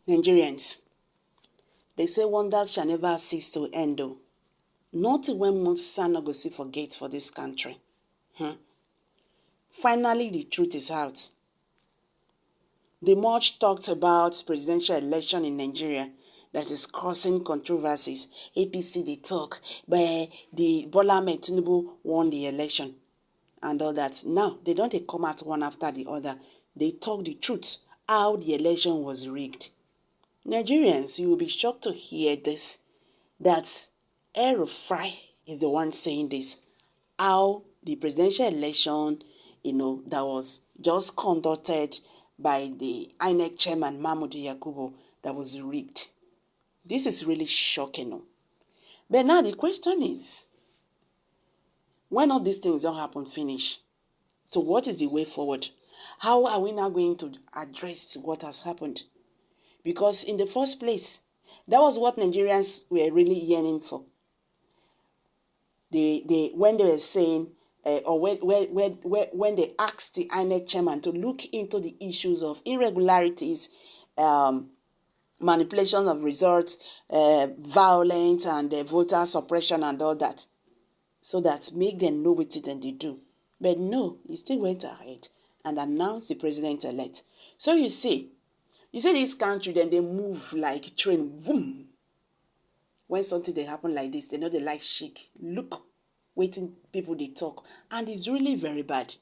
Nigerians, they say wonders shall never cease to end, though. Not when Musa no go see forget for this country. Finally, the truth is out. The much talked about presidential election in Nigeria that is causing controversies. APC they talk, but the Bola Ahmed Tinubu won the election and all that. Now they don't come out one after the other. They talk the truth, how the election was rigged. Nigerians, you will be shocked to hear this, that El-Rufai is the one saying this, how the presidential election, that was just conducted by the INEC chairman, Mahmoud Yakubu, that was rigged. This is really shocking. But now the question is, when all these things don't happen, finish, so what is the way forward? How are we now going to address what has happened? Because in the first place, that was what Nigerians were really yearning for. When they were saying, or when they asked the INEC chairman to look into the issues of irregularities, manipulation of results, violence, and voter suppression and all that, so that make them know what they do. But no, he still went ahead and announced the president-elect. So you see this country, then they move like train, boom. When something they happen like this, they know they like shake. Look, waiting people they talk. And it's really very bad.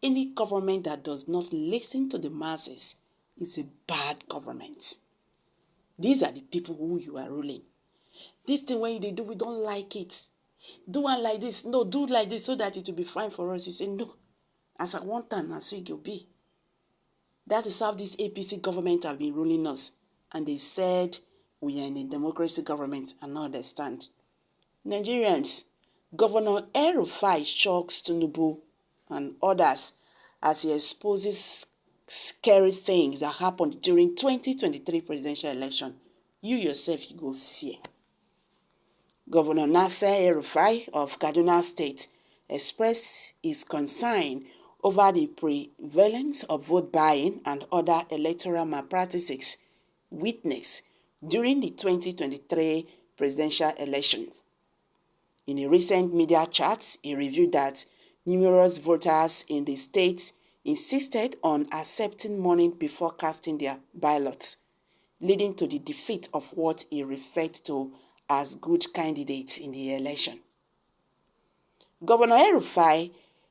Any government that does not listen to the masses is a bad government. These are the people who you are ruling. This thing when they do, we don't like it. Do one like this. No, do like this so that it will be fine for us. You say, no. As I want time, and so it will be. That is how this APC government have been ruling us. And they said, we are in a democracy government and not understand. Nigerians, Governor El-Rufai shocks Tinubu and others as he exposes scary things that happened during 2023 presidential election. You yourself, you go fear. Governor Nasser El-Rufai of Kaduna State expressed his concern over the prevalence of vote buying and other electoral malpractices witnessed during the 2023 presidential elections. In a recent media chat, he reviewed that numerous voters in the state insisted on accepting money before casting their ballots, leading to the defeat of what he referred to as good candidates in the election. Governor El-Rufai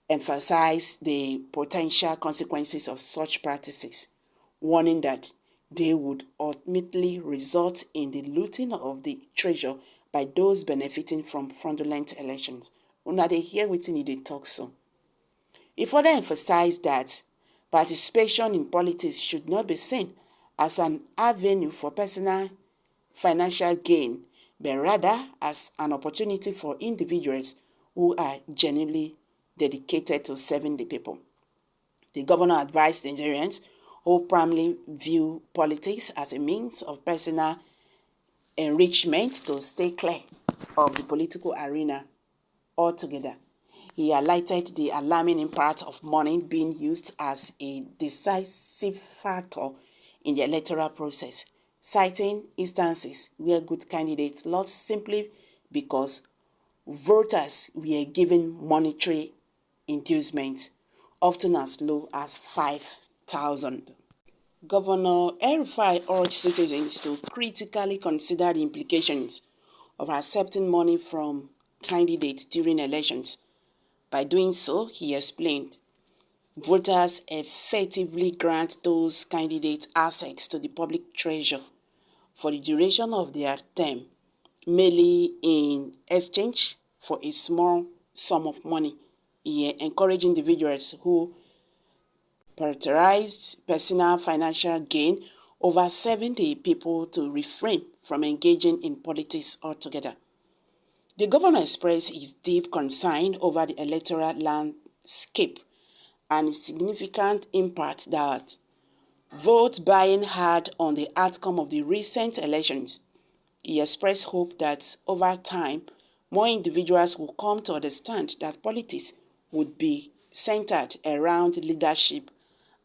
emphasized the potential consequences of such practices, warning that they would ultimately result in the looting of the treasure by those benefiting from fraudulent elections. Una dey hear wetin they talk so. He further emphasized that participation in politics should not be seen as an avenue for personal financial gain, but rather as an opportunity for individuals who are genuinely dedicated to serving the people. The governor advised Nigerians who primarily view politics as a means of personal enrichment to stay clear of the political arena altogether. He highlighted the alarming impact of money being used as a decisive factor in the electoral process, citing instances where good candidates lost simply because voters were given monetary inducements, often as low as 5,000. Governor El-Rufai urged citizens to critically consider the implications of accepting money from candidates during elections. By doing so, he explained, voters effectively grant those candidates access to the public treasure for the duration of their term, merely in exchange for a small sum of money. He encouraged individuals who prioritized personal financial gain over serving the people to refrain from engaging in politics altogether. The governor expressed his deep concern over the electoral landscape and its significant impact that vote buying had on the outcome of the recent elections. He expressed hope that over time, more individuals will come to understand that politics would be centered around leadership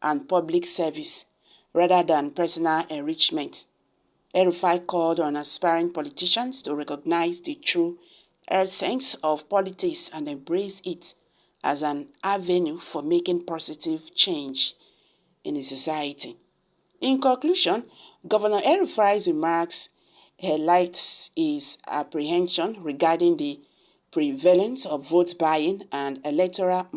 and public service rather than personal enrichment. El-Rufai called on aspiring politicians to recognize the true essence of politics and embrace it as an avenue for making positive change in the society. In conclusion, Governor El-Rufai's remarks highlights his apprehension regarding the prevalence of vote buying and electoral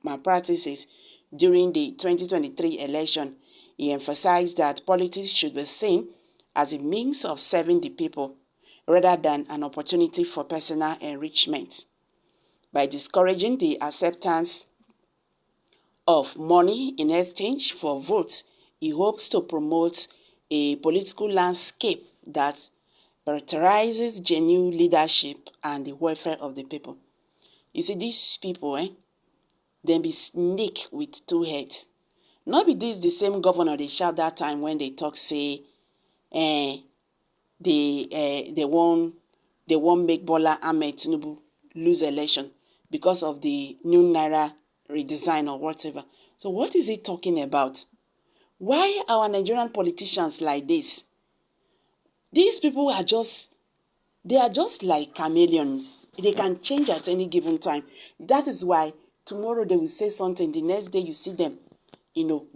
malpractices during the 2023 election. He emphasized that politics should be seen as a means of serving the people rather than an opportunity for personal enrichment. By discouraging the acceptance of money in exchange for votes, he hopes to promote a political landscape that prioritizes genuine leadership and the welfare of the people. You see, these people, they be snake with two heads. Not be this the same governor they shout that time when they talk say, they won't make Bola Ahmed Tinubu lose election because of the new Naira redesign or whatever. So what is he talking about? Why our Nigerian politicians like this? These people are just like chameleons. They can change at any given time. That is why tomorrow they will say something, the next day you see them,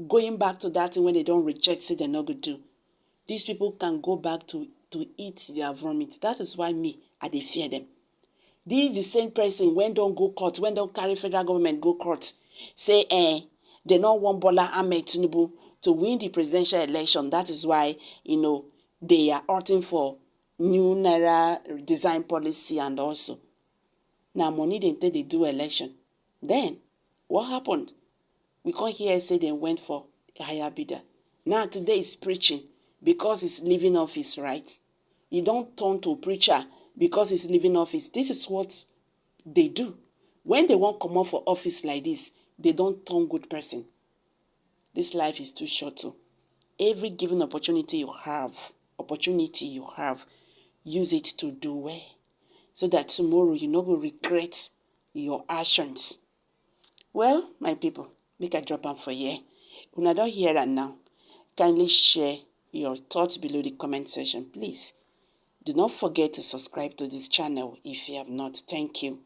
going back to that thing when they don't reject, say they're not going to do. These people can go back to eat their vomit. That is why I dey fear them. This is the same person when don't go court, when don't carry federal government go court, say they don't want Bola Ahmed Tinubu to win the presidential election. That is why, they are opting for new Naira design policy and also. Now money they take they do election. Then, what happened? We can't hear say they went for a higher bidder. Now today is preaching because he's leaving office, right? He don't turn to preacher because he's leaving office. This is what they do. When they want to come out for office like this, they don't turn good person. This life is too short too. Every given opportunity you have, use it to do well. So that tomorrow you no go regret your actions. Well, my people, make a drop am for here. Una don hear am now. Kindly share your thoughts below the comment section, please. Do not forget to subscribe to this channel if you have not. Thank you.